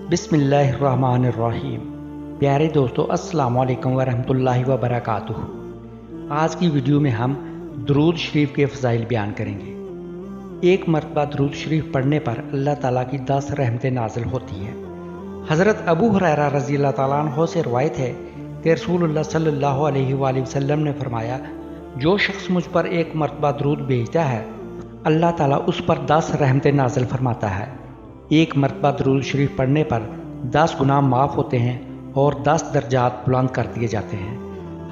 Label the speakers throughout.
Speaker 1: بسم اللہ الرحمن الرحیم۔ پیارے دوستو، السلام علیکم ورحمۃ اللہ وبرکاتہ۔ آج کی ویڈیو میں ہم درود شریف کے فضائل بیان کریں گے۔ ایک مرتبہ درود شریف پڑھنے پر اللہ تعالیٰ کی 10 رحمتیں نازل ہوتی ہیں۔ حضرت ابو ہریرہ رضی اللہ تعالیٰ عنہ سے روایت ہے کہ رسول اللہ صلی اللہ علیہ وآلہ وسلم نے فرمایا، جو شخص مجھ پر ایک مرتبہ درود بھیجتا ہے اللہ تعالیٰ اس پر 10 رحمتیں نازل فرماتا ہے۔ ایک مرتبہ درود شریف پڑھنے پر 10 گناہ معاف ہوتے ہیں اور 10 درجات بلند کر دیے جاتے ہیں۔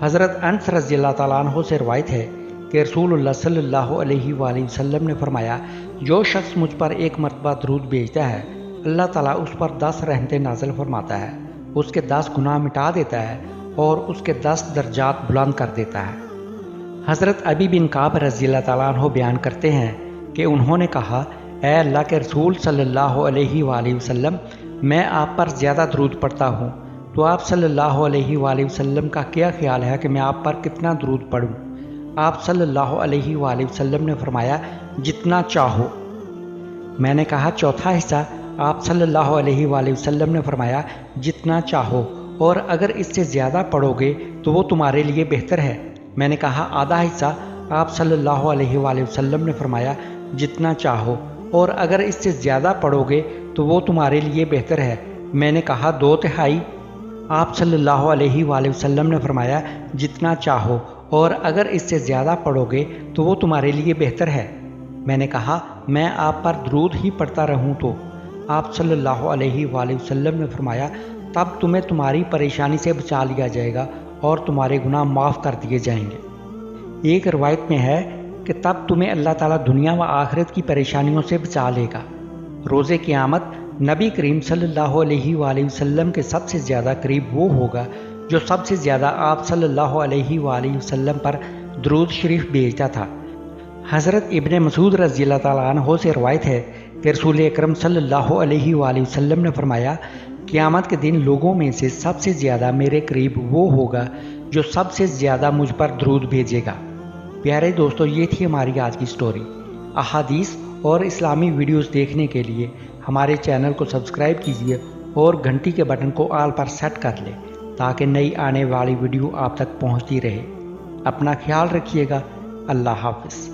Speaker 1: حضرت انس رضی اللہ تعالیٰ عنہ سے روایت ہے کہ رسول اللہ صلی اللہ علیہ وآلہ وسلم نے فرمایا، جو شخص مجھ پر ایک مرتبہ درود بھیجتا ہے اللہ تعالیٰ اس پر 10 رحمتیں نازل فرماتا ہے، اس کے 10 گناہ مٹا دیتا ہے اور اس کے 10 درجات بلند کر دیتا ہے۔ حضرت ابی بن کعب رضی اللہ تعالیٰ عنہ بیان کرتے ہیں کہ انہوں نے کہا، اے اللہ کے رسول صلی اللہ علیہ وآلہ وسلم، میں آپ پر زیادہ درود پڑھتا ہوں، تو آپ صلی اللہ علیہ وآلہ وسلم کا کیا خیال ہے کہ میں آپ پر کتنا درود پڑھوں؟ آپ صلی اللہ علیہ وآلہ وسلم نے فرمایا، جتنا چاہو۔ میں نے کہا، چوتھا حصہ؟ آپ صلی اللہ علیہ وآلہ وسلم نے فرمایا، جتنا چاہو، اور اگر اس سے زیادہ پڑھو گے تو وہ تمہارے لیے بہتر ہے۔ میں نے کہا، آدھا حصہ؟ آپ صلی اللہ علیہ وآلہ وسلم نے فرمایا، جتنا چاہو، اور اگر اس سے زیادہ پڑھو گے تو وہ تمہارے لیے بہتر ہے۔ میں نے کہا، 2/3؟ آپ صلی اللہ علیہ وآلہ وسلم نے فرمایا، جتنا چاہو، اور اگر اس سے زیادہ پڑھو گے تو وہ تمہارے لیے بہتر ہے۔ میں نے کہا، میں آپ پر درود ہی پڑھتا رہوں تو؟ آپ صلی اللہ علیہ وآلہ وسلم نے فرمایا، تب تمہیں تمہاری پریشانی سے بچا لیا جائے گا اور تمہارے گناہ معاف کر دیے جائیں گے۔ ایک روایت میں ہے کہ تب تمہیں اللہ تعالیٰ دنیا و آخرت کی پریشانیوں سے بچا لے گا۔ روز قیامت نبی کریم صلی اللہ علیہ وآلہ وسلم کے سب سے زیادہ قریب وہ ہوگا جو سب سے زیادہ آپ صلی اللہ علیہ وآلہ وسلم پر درود شریف بھیجتا تھا۔ حضرت ابن مسعود رضی اللہ تعالیٰ عنہ سے روایت ہے کہ رسول اکرم صلی اللہ علیہ وآلہ وسلم نے فرمایا، قیامت کے دن لوگوں میں سے سب سے زیادہ میرے قریب وہ ہوگا جو سب سے زیادہ مجھ پر درود بھیجے گا۔ پیارے دوستو، یہ تھی ہماری آج کی سٹوری۔ احادیث اور اسلامی ویڈیوز دیکھنے کے لیے ہمارے چینل کو سبسکرائب کیجیے اور گھنٹی کے بٹن کو آل پر سیٹ کر لیں تاکہ نئی آنے والی ویڈیو آپ تک پہنچتی رہے۔ اپنا خیال رکھیے گا۔ اللہ حافظ۔